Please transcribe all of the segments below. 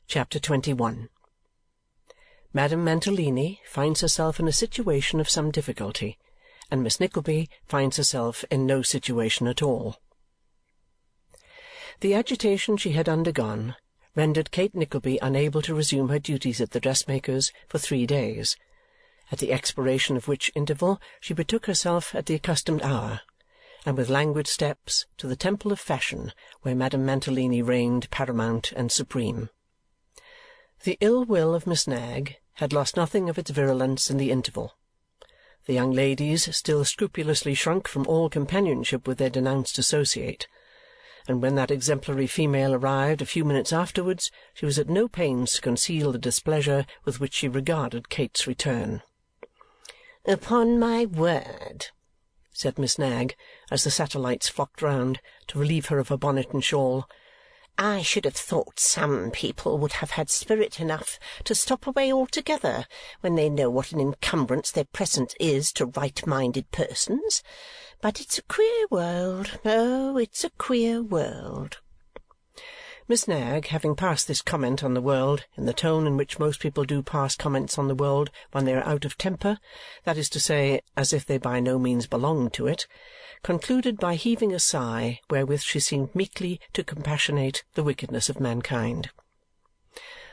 Chapter 21. Madame Mantalini finds herself in a situation of some difficulty, and Miss Nickleby finds herself in no situation at all. The agitation she had undergone rendered Kate Nickleby unable to resume her duties at the dressmaker's for 3 days, at the expiration of which interval she betook herself at the accustomed hour, and with languid steps, to the temple of fashion where Madame Mantalini reigned paramount and supreme. The ill will of Miss Knag had lost nothing of its virulence in the interval. The young ladies still scrupulously shrunk from all companionship with their denounced associate, and when that exemplary female arrived a few minutes afterwards, she was at no pains to conceal the displeasure with which she regarded Kate's return. "Upon my word," said Miss Knag, as the satellites flocked round to relieve her of her bonnet and shawl, "I should have thought some people would have had spirit enough to stop away altogether when they know what an encumbrance their presence is to right-minded persons. But it's a queer world. Oh, it's a queer world." Miss Knag, having passed this comment on the world in the tone in which most people do pass comments on the world when they are out of temper, that is to say, as if they by no means belonged to it, concluded by heaving a sigh wherewith she seemed meekly to compassionate the wickedness of mankind.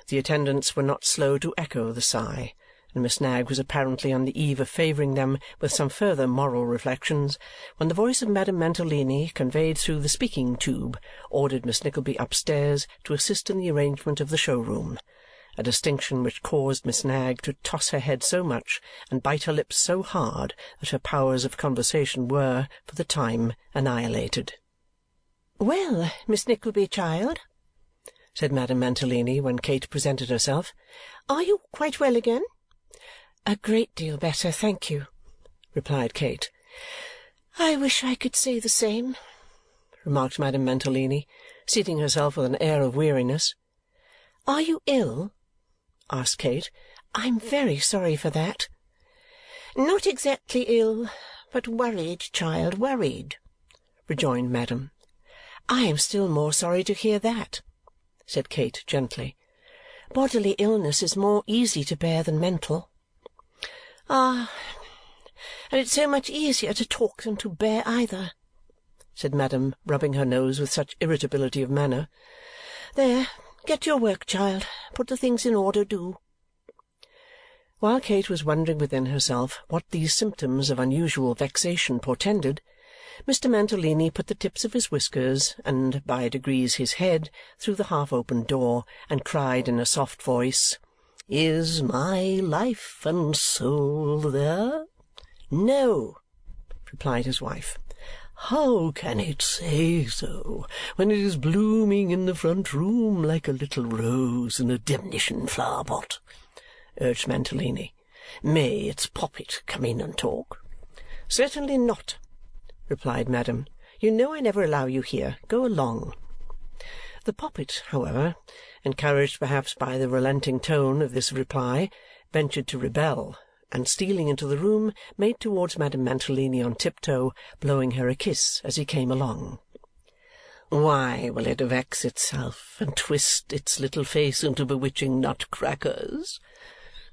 The attendants were not slow to echo the sigh, and Miss Knag was apparently on the eve of favouring them with some further moral reflections, when the voice of Madame Mantalini, conveyed through the speaking-tube, ordered Miss Nickleby upstairs to assist in the arrangement of the show-room, a distinction which caused Miss Knag to toss her head so much and bite her lips so hard that her powers of conversation were, for the time, annihilated. "Well, Miss Nickleby, child," said Madame Mantalini when Kate presented herself, "are you quite well again?" "A great deal better, thank you," replied Kate. "I wish I could say the same," remarked Madame Mantalini, seating herself with an air of weariness. "Are you ill?" asked Kate. "I'm very sorry for that." "Not exactly ill, but worried, child, worried," rejoined Madame. "I am still more sorry to hear that," said Kate gently. "Bodily illness is more easy to bear than mental." "Ah, and it's so much easier to talk than to bear either," said Madame, rubbing her nose with such irritability of manner. "There, get your work, child. Put the things in order, do." While Kate was wondering within herself what these symptoms of unusual vexation portended, Mr. Mantalini put the tips of his whiskers, and by degrees his head, through the half-opened door, and cried in a soft voice, "Is my life and soul there?" "No," replied his wife. "How can it say so when it is blooming in the front room like a little rose in a demnition flower-pot?" urged Mantalini. "May its poppet come in and talk?" "Certainly not," replied Madame. "You know I never allow you here. Go along." The poppet, however, encouraged perhaps by the relenting tone of this reply, ventured to rebel, and stealing into the room, made towards Madame Mantalini on tiptoe, blowing her a kiss as he came along. "Why will it vex itself and twist its little face into bewitching nut-crackers?"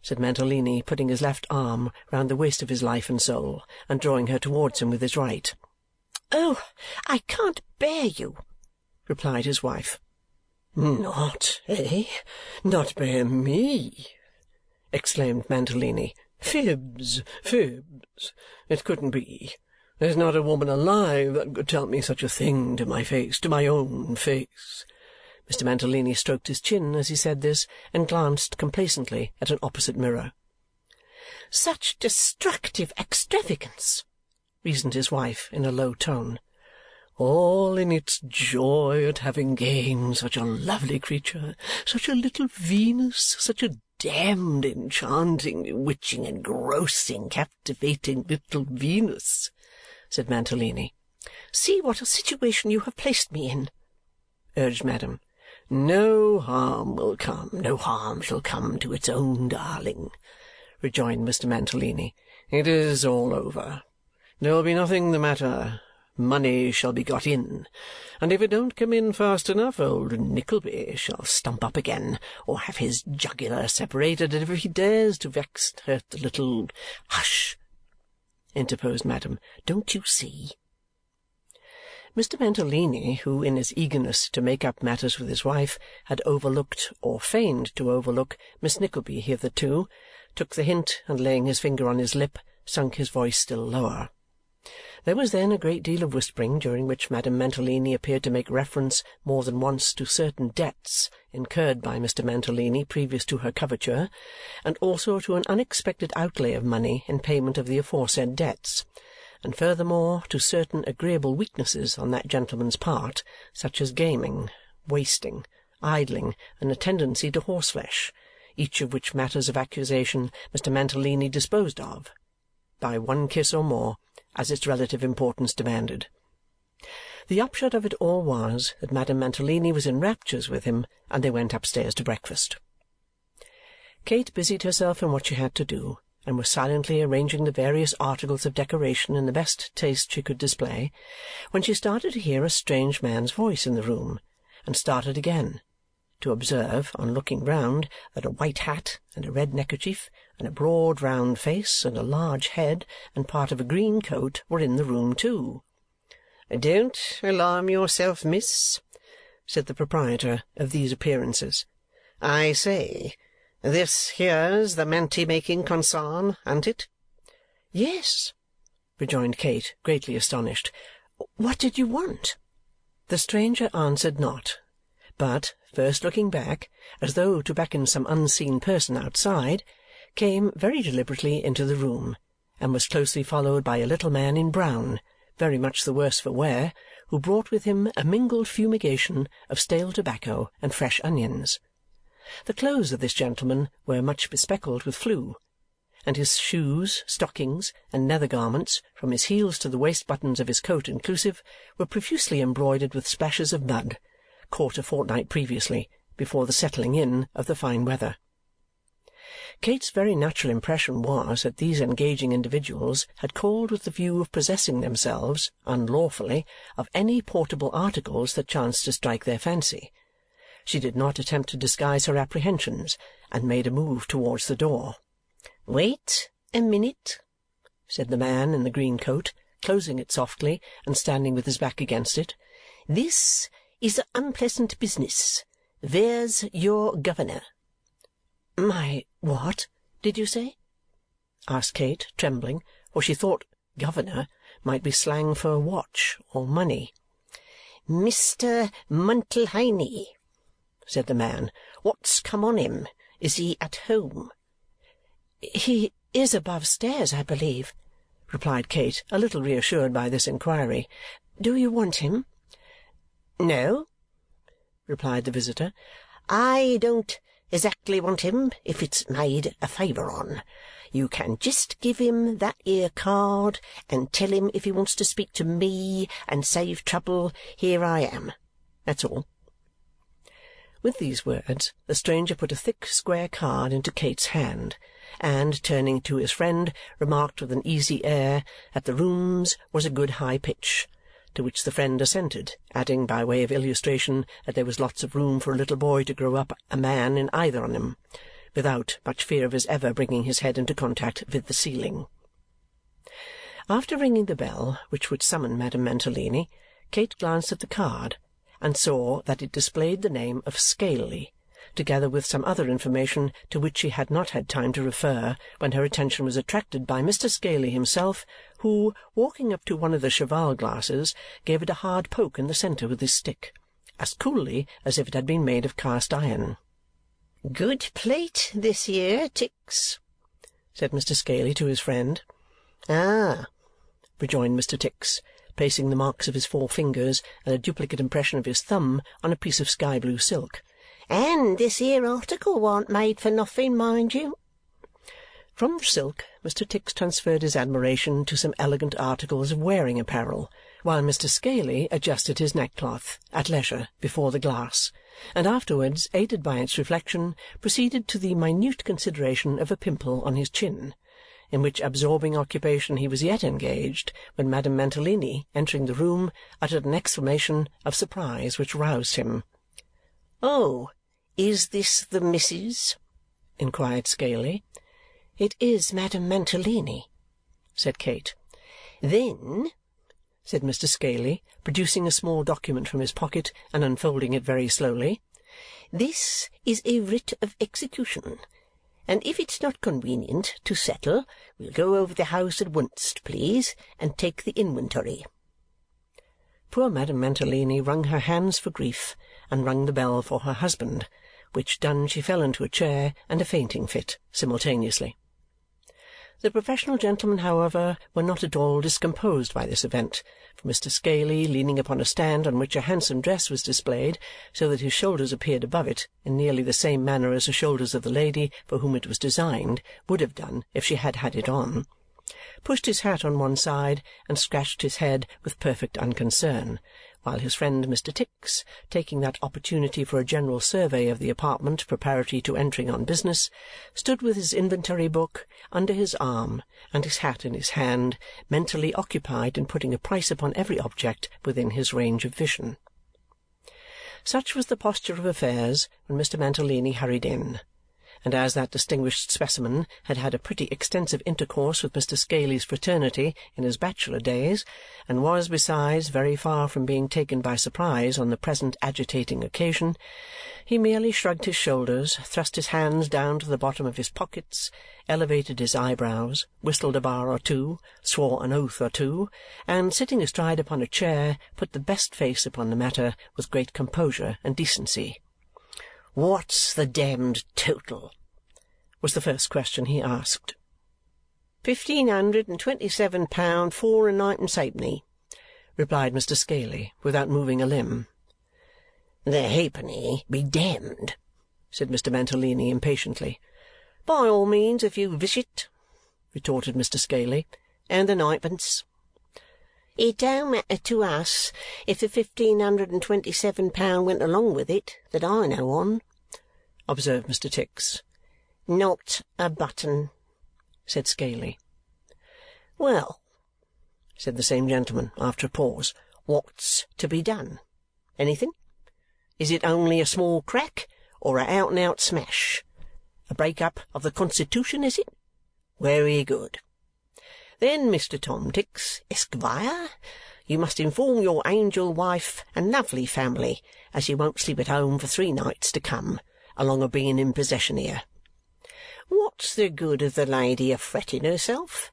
said Mantalini, putting his left arm round the waist of his life and soul, and drawing her towards him with his right. "Oh, I can't bear you!" replied his wife. "Not, eh? Not bear me?" exclaimed Mantalini. "Fibs, fibs! It couldn't be. There's not a woman alive that could tell me such a thing to my face, to my own face." Mr. Mantalini stroked his chin as he said this, and glanced complacently at an opposite mirror. "Such destructive extravagance!" reasoned his wife in a low tone. "All in its joy at having gained such a lovely creature, such a little Venus, such a damned enchanting, bewitching, engrossing, captivating little Venus," said Mantalini. "See what a situation you have placed me in," urged Madame. "No harm will come, no harm shall come to its own darling," rejoined Mr. Mantalini. "It is all over. There will be nothing the matter. money shall be got in, and if it don't come in fast enough, old Nickleby shall stump up again, or have his jugular separated, and if he dares to vex and hurt the little—" "Hush!" interposed Madam. "Don't you see?" Mr. Mantalini, who in his eagerness to make up matters with his wife had overlooked, or feigned to overlook, Miss Nickleby hitherto, took the hint, and laying his finger on his lip, sunk his voice still lower. There was then a great deal of whispering, during which Madam Mantalini appeared to make reference more than once to certain debts incurred by Mr. Mantalini previous to her coverture, and also to an unexpected outlay of money in payment of the aforesaid debts, and furthermore to certain agreeable weaknesses on that gentleman's part, such as gaming, wasting, idling, and a tendency to horseflesh, each of which matters of accusation Mr. Mantalini disposed of, by one kiss or more, as its relative importance demanded. The upshot of it all was that Madam Mantalini was in raptures with him, and they went upstairs to breakfast. Kate busied herself in what she had to do, and was silently arranging the various articles of decoration in the best taste she could display, when she started to hear a strange man's voice in the room, and started again, to observe, on looking round, that a white hat, and a red neckerchief, and a broad round face, and a large head, and part of a green coat were in the room too. "Don't alarm yourself, miss," said the proprietor of these appearances. "I say, this here's the manty-making concern, an't it?" "Yes," rejoined Kate, greatly astonished. "What did you want?" The stranger answered not, but, first looking back, as though to beckon some unseen person outside, came very deliberately into the room, and was closely followed by a little man in brown, very much the worse for wear, who brought with him a mingled fumigation of stale tobacco and fresh onions. The clothes of this gentleman were much bespeckled with flue, and his shoes, stockings, and nether garments, from his heels to the waist-buttons of his coat inclusive, were profusely embroidered with splashes of mud, caught a fortnight previously, before the settling in of the fine weather. Kate's very natural impression was that these engaging individuals had called with the view of possessing themselves, unlawfully, of any portable articles that chanced to strike their fancy. She did not attempt to disguise her apprehensions, and made a move towards the door. "Wait a minute," said the man in the green coat, closing it softly and standing with his back against it. "This is an unpleasant business. There's your governor." "My what, did you say?" asked Kate, trembling, for she thought governor might be slang for watch or money. "Mr. Muntlehiney," said the man. "What's come on him? Is he at home?" "He is above stairs, I believe," replied Kate, a little reassured by this inquiry. "Do you want him?" "No," replied the visitor. "I don't exactly want him if it's made a favour on. You can just give him that 'ere card and tell him if he wants to speak to me and save trouble, here I am. That's all." With these words the stranger put a thick square card into Kate's hand, and, turning to his friend, remarked with an easy air that the rooms was a good high pitch, to which the friend assented, adding by way of illustration that there was lots of room for a little boy to grow up a man in either on 'em, without much fear of his ever bringing his head into contact with the ceiling. After ringing the bell which would summon Madam Mantalini, Kate glanced at the card, and saw that it displayed the name of Scaley, together with some other information to which she had not had time to refer when her attention was attracted by Mr. Scaley himself, who, walking up to one of the cheval-glasses, gave it a hard poke in the centre with his stick, as coolly as if it had been made of cast iron. "Good plate this year, Tix," said Mr. Scaley to his friend. "Ah!" rejoined Mr. Tix, placing the marks of his 4 fingers and a duplicate impression of his thumb on a piece of sky-blue silk. "And this here article warn't made for nothing, mind you." From the silk Mr. Tix transferred his admiration to some elegant articles of wearing apparel, while Mr. Scaley adjusted his neckcloth, at leisure, before the glass, and afterwards, aided by its reflection, proceeded to the minute consideration of a pimple on his chin, in which absorbing occupation he was yet engaged when Madame Mantalini, entering the room, uttered an exclamation of surprise which roused him. "Oh, is this the missus?" inquired Scaley. "It is Madame Mantalini," said Kate. "Then," said Mr. Scaley, producing a small document from his pocket and unfolding it very slowly, "this is a writ of execution, and if it's not convenient to settle, we'll go over the house at once, please, and take the inventory." Poor Madame Mantalini wrung her hands for grief and rung the bell for her husband, which done she fell into a chair and a fainting fit simultaneously. The professional gentlemen, however, were not at all discomposed by this event, for Mr. Scaley, leaning upon a stand on which a handsome dress was displayed, so that his shoulders appeared above it in nearly the same manner as the shoulders of the lady for whom it was designed would have done if she had had it on, pushed his hat on one side and scratched his head with perfect unconcern, while his friend Mr. Tix, taking that opportunity for a general survey of the apartment preparatory to entering on business, stood with his inventory book under his arm and his hat in his hand, mentally occupied in putting a price upon every object within his range of vision. Such was the posture of affairs when Mr. Mantalini hurried in, and as that distinguished specimen had had a pretty extensive intercourse with Mr. Scaley's fraternity in his bachelor days, and was, besides, very far from being taken by surprise on the present agitating occasion, he merely shrugged his shoulders, thrust his hands down to the bottom of his pockets, elevated his eyebrows, whistled a bar or two, swore an oath or two, and, sitting astride upon a chair, put the best face upon the matter with great composure and decency. "What's the damned total?" was the first question he asked. £1,527 4 and ninepence halfpenny, replied Mr. Scaley, without moving a limb. "The halfpenny be damned," said Mr. Mantalini impatiently. "By all means, if you wish it," retorted Mr. Scaley. "And the ninepence." "It don't matter to us if the £1,527 went along with it, that I know on," observed Mr. Tix. "Not a button," said Scaley. "Well," said the same gentleman after a pause, "what's to be done? Anything? Is it only a small crack or a out-and-out smash? A break-up of the constitution, is it? Very good. Then, Mr. Tom Tix, Esquire, you must inform your angel wife and lovely family as you won't sleep at home for 3 nights to come, along of being in possession here. What's the good of the lady a-fretting herself?"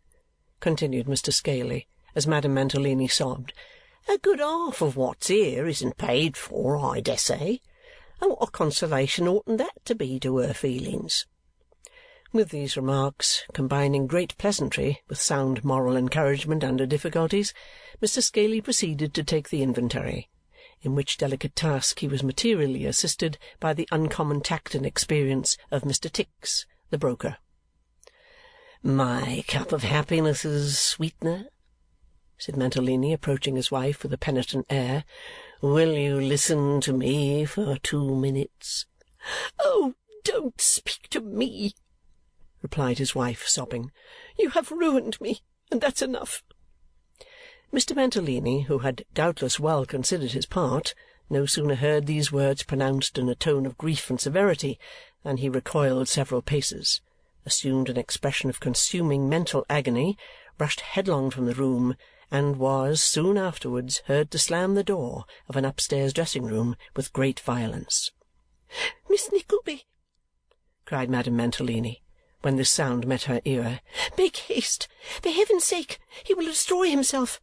continued Mr. Scaley, as Madame Mantalini sobbed. "A good half of what's here isn't paid for, I dessay, and what a consolation oughtn't that to be to her feelings?" With these remarks, combining great pleasantry with sound moral encouragement under difficulties, Mr. Scaley proceeded to take the inventory, in which delicate task he was materially assisted by the uncommon tact and experience of Mr. Tix, the broker. "My cup of happiness's sweetener," said Mantalini, approaching his wife with a penitent air, "will you listen to me for 2 minutes?" "Oh, don't speak to me," replied his wife, sobbing. "You have ruined me, and that's enough." Mr. Mantalini, who had doubtless well considered his part, no sooner heard these words pronounced in a tone of grief and severity than he recoiled several paces, assumed an expression of consuming mental agony, rushed headlong from the room, and was soon afterwards heard to slam the door of an upstairs dressing-room with great violence. "Miss Nickleby," cried Madame Mantalini, when this sound met her ear, "make haste! For heaven's sake, he will destroy himself.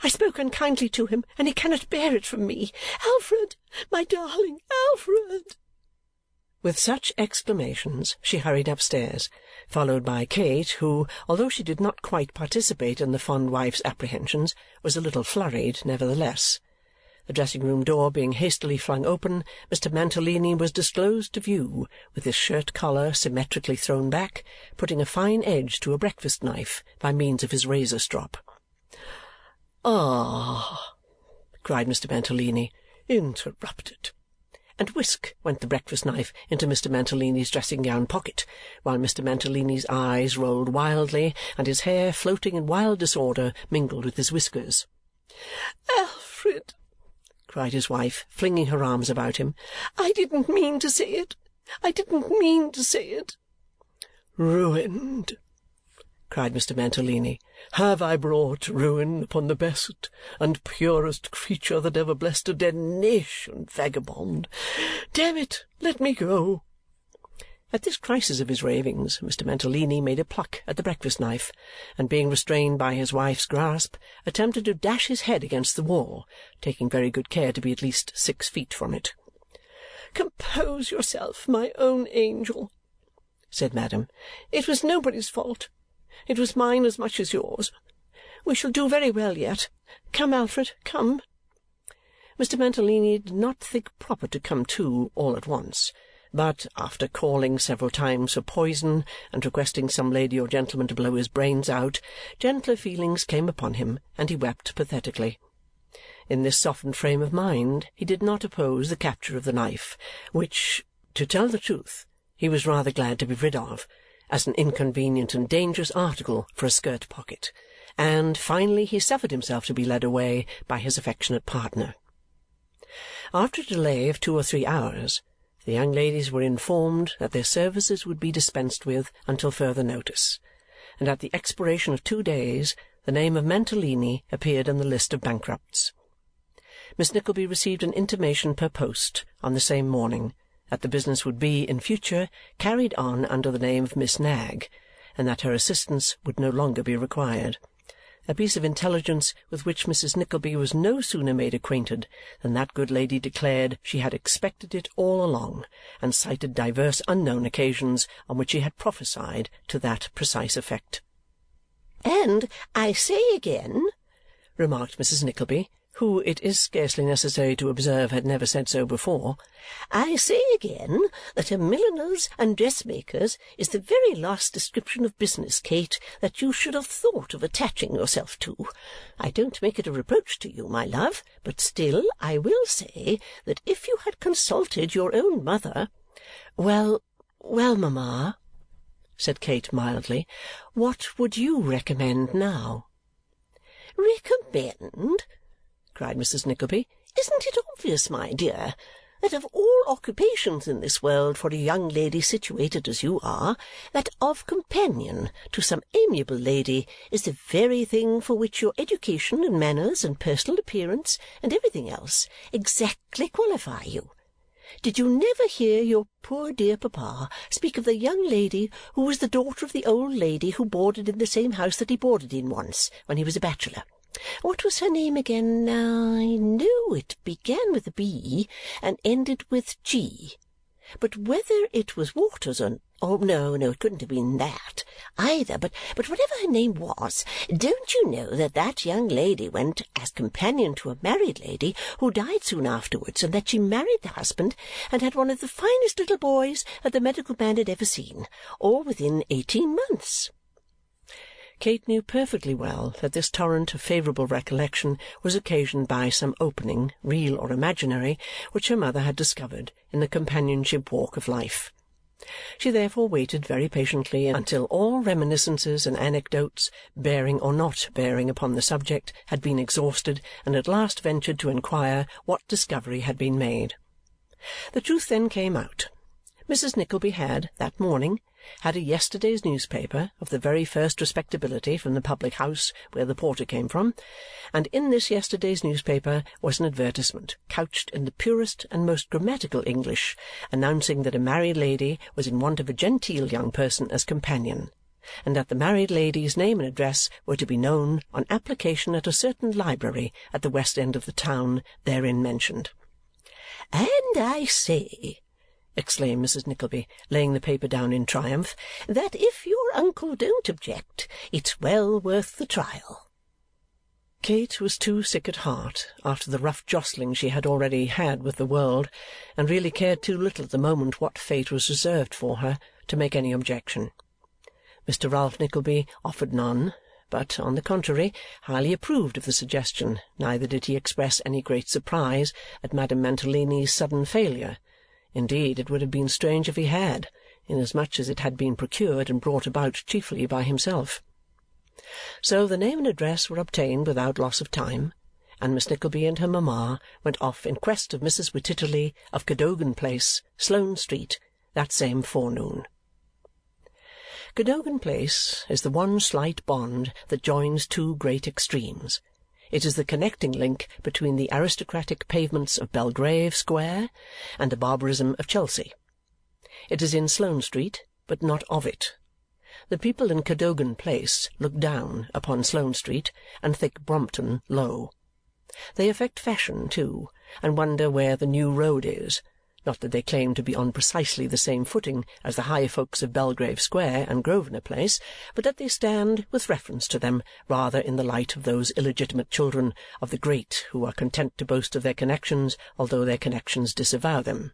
I spoke unkindly to him, and he cannot bear it from me. Alfred, my darling, Alfred!" With such exclamations she hurried upstairs, followed by Kate, who, although she did not quite participate in the fond wife's apprehensions, was a little flurried nevertheless. The dressing-room door being hastily flung open, Mr. Mantalini was disclosed to view, with his shirt-collar symmetrically thrown back, putting a fine edge to a breakfast-knife by means of his razor-strop. "Ah!" cried Mr. Mantalini. "Interrupted!" and whisk went the breakfast-knife into Mr. Mantalini's dressing-gown pocket, while Mr. Mantalini's eyes rolled wildly and his hair, floating in wild disorder, mingled with his whiskers. "Alfred!" cried his wife, flinging her arms about him. "I didn't mean to say it. I didn't mean to say it." "Ruined!" cried Mr. Mantalini. "Have I brought ruin upon the best and purest creature that ever blessed a dead nation, vagabond? Damn it, let me go!" At this crisis of his ravings, Mr. Mantalini made a pluck at the breakfast-knife, and being restrained by his wife's grasp, attempted to dash his head against the wall, taking very good care to be at least 6 feet from it. "Compose yourself, my own angel," said Madame. "It was nobody's fault. It was mine as much as yours. We shall do very well yet. Come, Alfred, come." Mr. Mantalini did not think proper to come to all at once, but, after calling several times for poison and requesting some lady or gentleman to blow his brains out, gentler feelings came upon him, and he wept pathetically. In this softened frame of mind he did not oppose the capture of the knife, which, to tell the truth, he was rather glad to be rid of, as an inconvenient and dangerous article for a skirt-pocket, and finally he suffered himself to be led away by his affectionate partner. After a delay of 2 or 3 hours, the young ladies were informed that their services would be dispensed with until further notice, and at the expiration of 2 days the name of Mantalini appeared in the list of bankrupts. Miss Nickleby received an intimation per post on the same morning that the business would be, in future, carried on under the name of Miss Knag, and that her assistance would no longer be required, a piece of intelligence with which Mrs. Nickleby was no sooner made acquainted than that good lady declared she had expected it all along, and cited divers unknown occasions on which she had prophesied to that precise effect. "And I say again," remarked Mrs. Nickleby, who, it is scarcely necessary to observe, had never said so before, "I say again that a milliner's and dressmaker's is the very last description of business, Kate, that you should have thought of attaching yourself to. I don't make it a reproach to you, my love, but still I will say that if you had consulted your own mother—" "Well, well, mamma," said Kate mildly, "what would you recommend now?" "Recommend?" cried Mrs. Nickleby. "Isn't it obvious, my dear, that of all occupations in this world for a young lady situated as you are, that of companion to some amiable lady is the very thing for which your education and manners and personal appearance and everything else exactly qualify you? Did you never hear your poor dear papa speak of the young lady who was the daughter of the old lady who boarded in the same house that he boarded in once when he was a bachelor? What was her name again now? I know it began with a B and ended with G. But whether it was Waters or no, it couldn't have been that either. But whatever her name was, don't you know that that young lady went as companion to a married lady who died soon afterwards, and that she married the husband and had one of the finest little boys that the medical man had ever seen, all within 18 months? Kate knew perfectly well that this torrent of favourable recollection was occasioned by some opening, real or imaginary, which her mother had discovered in the companionship walk of life. She therefore waited very patiently until all reminiscences and anecdotes, bearing or not bearing upon the subject, had been exhausted, and at last ventured to inquire what discovery had been made. The truth then came out. Mrs. Nickleby had, that morning, had a yesterday's newspaper of the very first respectability from the public-house where the porter came from, and in this yesterday's newspaper was an advertisement, couched in the purest and most grammatical English, announcing that a married lady was in want of a genteel young person as companion, and that the married lady's name and address were to be known on application at a certain library at the west end of the town therein mentioned. "And I say," exclaimed Mrs. Nickleby, laying the paper down in triumph, "that if your uncle don't object, it's well worth the trial." Kate was too sick at heart, after the rough jostling she had already had with the world, and really cared too little at the moment what fate was reserved for her, to make any objection. Mr. Ralph Nickleby offered none, but, on the contrary, highly approved of the suggestion, neither did he express any great surprise at Madame Mantalini's sudden failure, Indeed, it would have been strange if he had, inasmuch as it had been procured and brought about chiefly by himself. So the name and address were obtained without loss of time, and Miss Nickleby and her mamma went off in quest of Mrs. Wititterly of Cadogan Place, Sloane Street, that same forenoon. Cadogan Place is the one slight bond that joins two great extremes. It is the connecting link between the aristocratic pavements of Belgrave Square and the barbarism of Chelsea. It is in Sloane Street, but not of it. The people in Cadogan Place look down upon Sloane Street and think Brompton low. They affect fashion, too, and wonder where the New Road is. Not that they claim to be on precisely the same footing as the high folks of Belgrave Square and Grosvenor Place, but that they stand, with reference to them, rather in the light of those illegitimate children of the great who are content to boast of their connections, although their connections disavow them.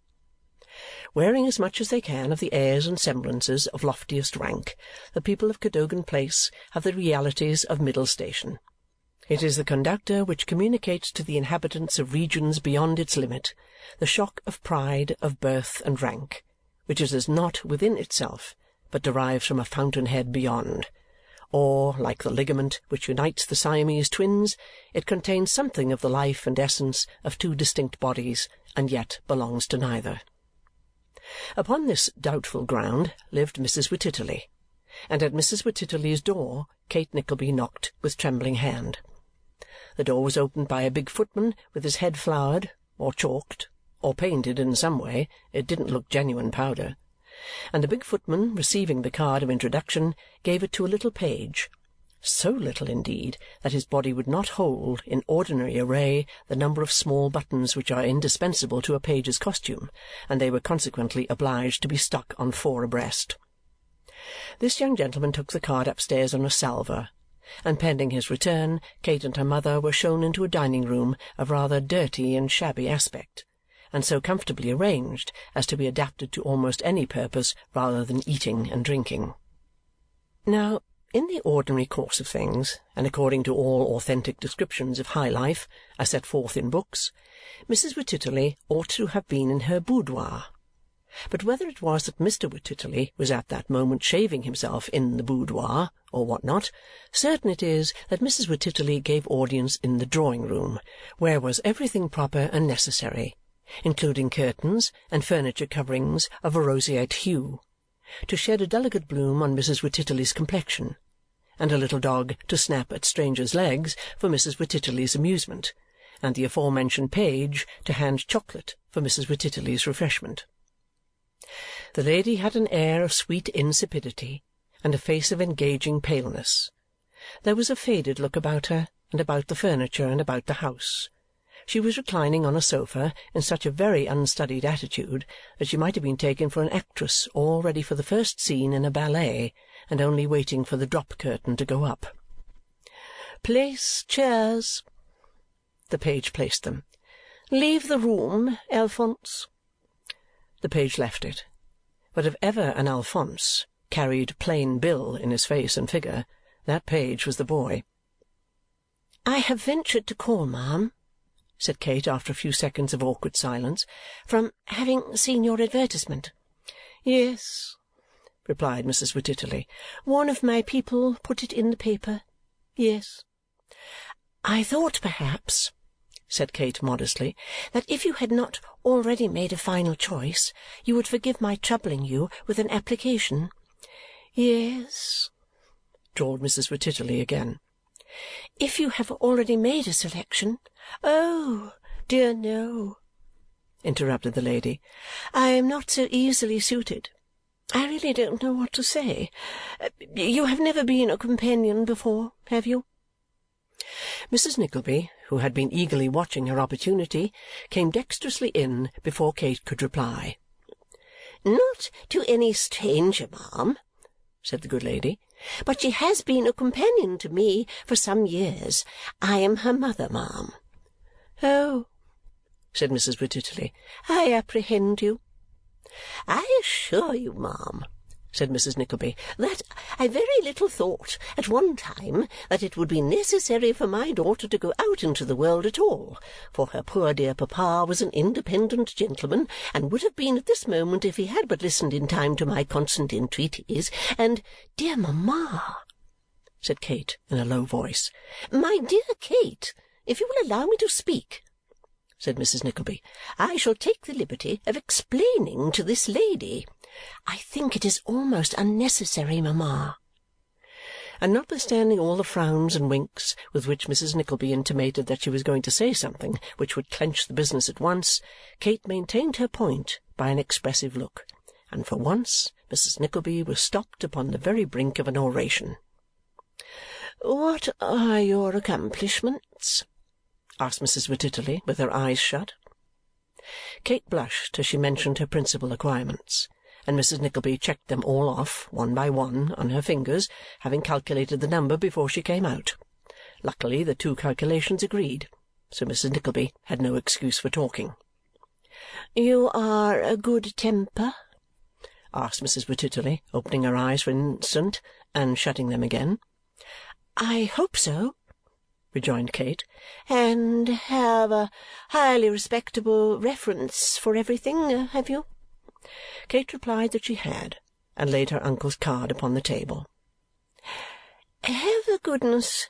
Wearing as much as they can of the airs and semblances of loftiest rank, the people of Cadogan Place have the realities of middle station. It is the conductor which communicates to the inhabitants of regions beyond its limit the shock of pride of birth and rank, which it is not within itself, but derives from a fountain-head beyond. Or, like the ligament which unites the Siamese twins, it contains something of the life and essence of two distinct bodies, and yet belongs to neither. Upon this doubtful ground lived Mrs. Wititterly, and at Mrs. Wititterly's door Kate Nickleby knocked with trembling hand. The door was opened by a big footman with his head floured, or chalked, or painted in some way. It didn't look genuine powder. And the big footman, receiving the card of introduction, gave it to a little page, so little indeed that his body would not hold in ordinary array the number of small buttons which are indispensable to a page's costume, and they were consequently obliged to be stuck on 4 abreast. This young gentleman took the card upstairs on a salver, and pending his return, Kate and her mother were shown into a dining-room of rather dirty and shabby aspect, and so comfortably arranged as to be adapted to almost any purpose rather than eating and drinking. Now, in the ordinary course of things, and according to all authentic descriptions of high life as set forth in books, Mrs. Wititterly ought to have been in her boudoir. But whether it was that Mr. Wititterly was at that moment shaving himself in the boudoir, or what not, certain it is that Mrs. Wititterly gave audience in the drawing-room, where was everything proper and necessary, including curtains and furniture coverings of a roseate hue, to shed a delicate bloom on Mrs. Wititterly's complexion, and a little dog to snap at strangers' legs for Mrs. Wititterly's amusement, and the aforementioned page to hand chocolate for Mrs. Wititterly's refreshment. The lady had an air of sweet insipidity and a face of engaging paleness. There was a faded look about her, and about the furniture, and about the house. She was reclining on a sofa in such a very unstudied attitude that she might have been taken for an actress all ready for the first scene in a ballet, and only waiting for the drop curtain to go up. "Place chairs." The page placed them. "Leave the room, Alphonse." The page left it. But if ever an Alphonse carried plain Bill in his face and figure, that page was the boy. "I have ventured to call, ma'am," said Kate after a few seconds of awkward silence, "from having seen your advertisement." "Yes," replied Mrs. Wititterly. "One of my people put it in the paper. Yes." "I thought perhaps," said Kate modestly, "that if you had not already made a final choice, you would forgive my troubling you with an application." "Yes," drawled Mrs. Wititterly again. "If you have already made a selection—" "Oh, dear no," interrupted the lady. "I am not so easily suited. I really don't know what to say. You have never been a companion before, have you?" Mrs. Nickleby, who had been eagerly watching her opportunity, came dexterously in before Kate could reply. "Not to any stranger, ma'am," said the good lady, "but she has been a companion to me for some years. I am her mother, ma'am." "Oh," said Mrs. Wititterly, "I apprehend you." "I assure you, ma'am," said Mrs. Nickleby, "that I very little thought at one time that it would be necessary for my daughter to go out into the world at all, for her poor dear papa was an independent gentleman, and would have been at this moment if he had but listened in time to my constant entreaties, and, dear mamma," said Kate in a low voice. "My dear Kate, if you will allow me to speak," said Mrs. Nickleby, "I shall take the liberty of explaining to this lady—" "I think it is almost unnecessary, mamma." And notwithstanding all the frowns and winks with which Mrs. Nickleby intimated that she was going to say something which would clench the business at once, Kate maintained her point by an expressive look, and for once Mrs. Nickleby was stopped upon the very brink of an oration. "What are your accomplishments?" asked Mrs. Wititterly, with her eyes shut. Kate blushed as she mentioned her principal acquirements, and Mrs. Nickleby checked them all off, one by one, on her fingers, having calculated the number before she came out. Luckily the two calculations agreed, so Mrs. Nickleby had no excuse for talking. "You are a good temper?" asked Mrs. Wititterly, opening her eyes for an instant and shutting them again. "I hope so," rejoined Kate. "And have a highly respectable reference for everything, have you?" Kate replied that she had, and laid her uncle's card upon the table. "Have the goodness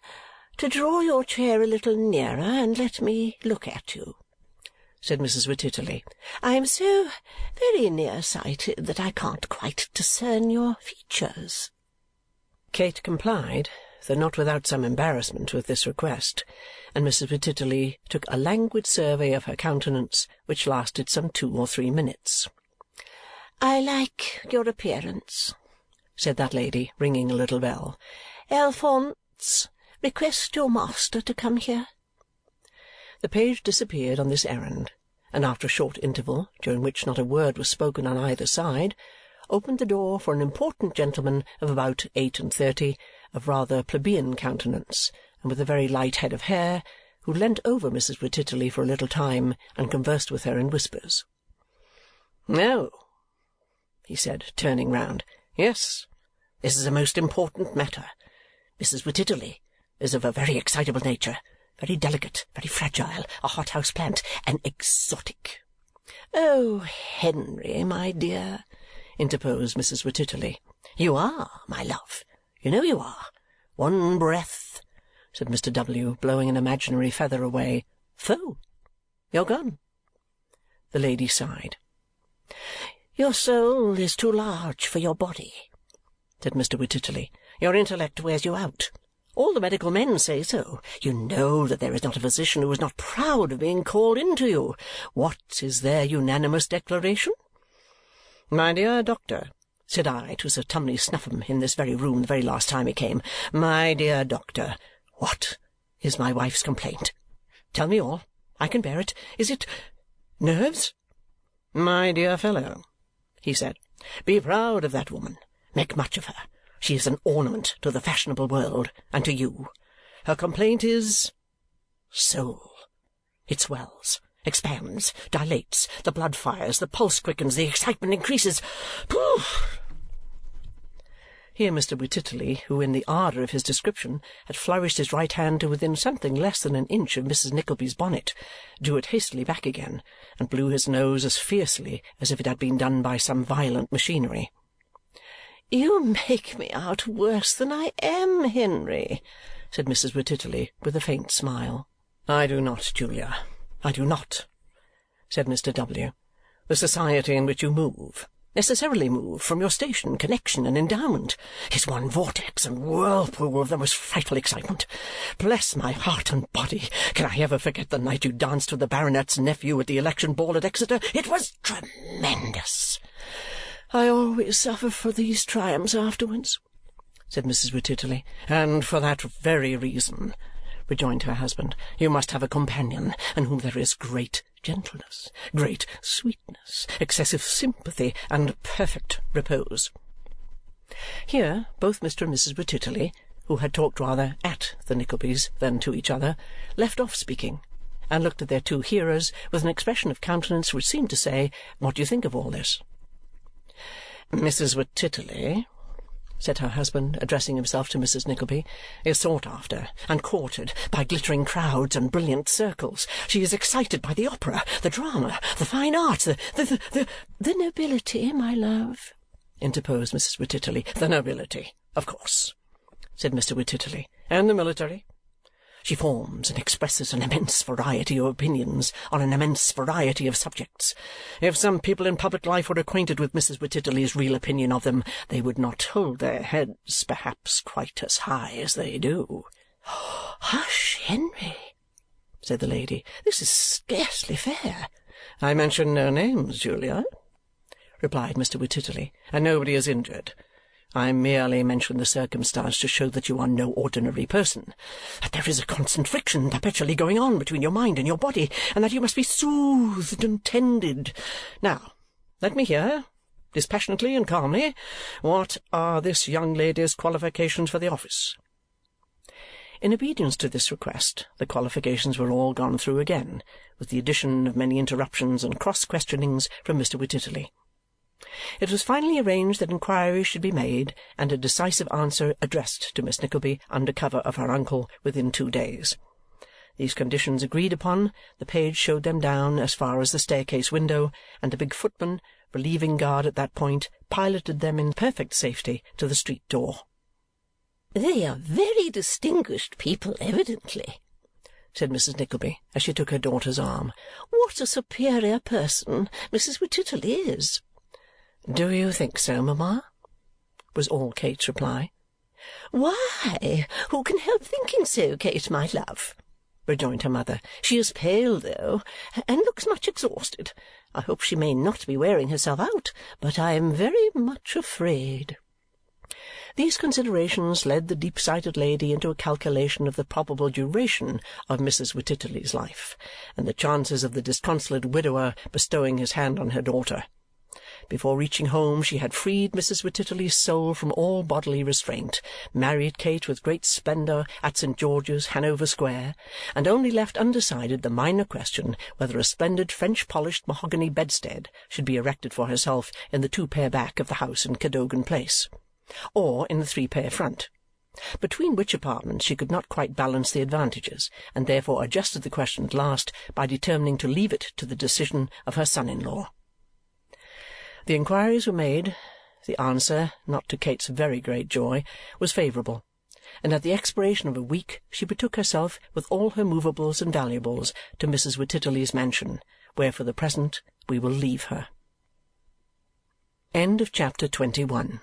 to draw your chair a little nearer and let me look at you," said Mrs. Wititterly. "I am so very near-sighted that I can't quite discern your features." Kate complied, though not without some embarrassment, with this request, and Mrs. Wititterly took a languid survey of her countenance, which lasted some 2 or 3 minutes. "I like your appearance," said that lady, ringing a little bell. "Alphonse, request your master to come here." The page disappeared on this errand, and after a short interval, during which not a word was spoken on either side, opened the door for an important gentleman of about 38, of rather plebeian countenance, and with a very light head of hair, who leant over Mrs. Wititterly for a little time and conversed with her in whispers. "Oh," he said, turning round. "Yes, this is a most important matter. Mrs. Wititterly is of a very excitable nature, very delicate, very fragile, a hothouse plant, an exotic." "Oh, Henry, my dear," interposed Mrs. Wititterly. "You are, my love. You know you are. One breath," said Mr. W., blowing an imaginary feather away. "Pho! You're gone." The lady sighed. "Your soul is too large for your body," said Mr. Wititterly. "Your intellect wears you out. All the medical men say so. You know that there is not a physician who is not proud of being called in to you. What is their unanimous declaration? 'My dear doctor,' said I to Sir Tumley Snuffim in this very room the very last time he came, 'my dear doctor, what is my wife's complaint? Tell me all. I can bear it. Is it nerves?' 'My dear fellow,' he said, 'be proud of that woman. Make much of her. She is an ornament to the fashionable world, and to you. Her complaint is soul. It swells, expands, dilates, the blood fires, the pulse quickens, the excitement increases. Poof!" Here Mr. Wititterly, who in the ardour of his description had flourished his right hand to within something less than an inch of Mrs. Nickleby's bonnet, drew it hastily back again and blew his nose as fiercely as if it had been done by some violent machinery. "You make me out worse than I am, Henry," said Mrs. Wititterly with a faint smile. "I do not, Julia, I do not," said Mr. W. "The society in which you necessarily move, from your station, connexion, and endowment, is one vortex and whirlpool of the most frightful excitement. Bless my heart and body, can I ever forget the night you danced with the baronet's nephew at the election ball at Exeter? It was tremendous." "I always suffer for these triumphs afterwards," said Mrs. Wititterly. "And for that very reason," rejoined her husband, "you must have a companion in whom there is great gentleness, great sweetness, excessive sympathy, and perfect repose." Here both Mr. and Mrs. Wititterly, who had talked rather at the Nicklebys than to each other, left off speaking, and looked at their two hearers with an expression of countenance which seemed to say, "What do you think of all this?" "Mrs. Wititterly," said her husband, addressing himself to Mrs. Nickleby, is sought after and courted by glittering crowds and brilliant circles. She is excited by the opera, the drama, the fine arts, the nobility, my love," interposed Mrs. Wititterly. "The nobility, of course," said Mr. Wititterly, "and the military. She forms and expresses an immense variety of opinions on an immense variety of subjects. If some people in public life were acquainted with Mrs. Wititterly's real opinion of them, they would not hold their heads, perhaps, quite as high as they do." "Hush, Henry," said the lady. "This is scarcely fair." "I mention no names, Julia," replied Mr. Wititterly, "and nobody is injured. I merely mention the circumstance to show that you are no ordinary person, that there is a constant friction perpetually going on between your mind and your body, and that you must be soothed and tended. Now, let me hear, dispassionately and calmly, what are this young lady's qualifications for the office?" In obedience to this request, the qualifications were all gone through again, with the addition of many interruptions and cross-questionings from Mr. Wititterly. It was finally arranged that inquiries should be made and a decisive answer addressed to Miss Nickleby under cover of her uncle within 2 days. These conditions agreed upon, the page showed them down as far as the staircase window, and the big footman, relieving guard at that point, piloted them in perfect safety to the street door. "They are very distinguished people, evidently," said Mrs. Nickleby as she took her daughter's arm. "What a superior person Mrs. Wititterly is!" "Do you think so, mamma?" was all Kate's reply. "Why, who can help thinking so, Kate, my love?" rejoined her mother. "She is pale, though, and looks much exhausted. I hope she may not be wearing herself out, but I am very much afraid." These considerations led the deep-sighted lady into a calculation of the probable duration of Mrs. Wititterly's life, and the chances of the disconsolate widower bestowing his hand on her daughter. Before reaching home she had freed Mrs. Wititterly's soul from all bodily restraint, married Kate with great splendour at St. George's, Hanover Square, and only left undecided the minor question whether a splendid French-polished mahogany bedstead should be erected for herself in the 2-pair back of the house in Cadogan Place, or in the 3-pair front, between which apartments she could not quite balance the advantages, and therefore adjusted the question at last by determining to leave it to the decision of her son-in-law. The inquiries were made. The answer, not to Kate's very great joy, was favourable, and at the expiration of a week she betook herself with all her movables and valuables to Mrs. Wititterly's mansion, where for the present we will leave her. Chapter 21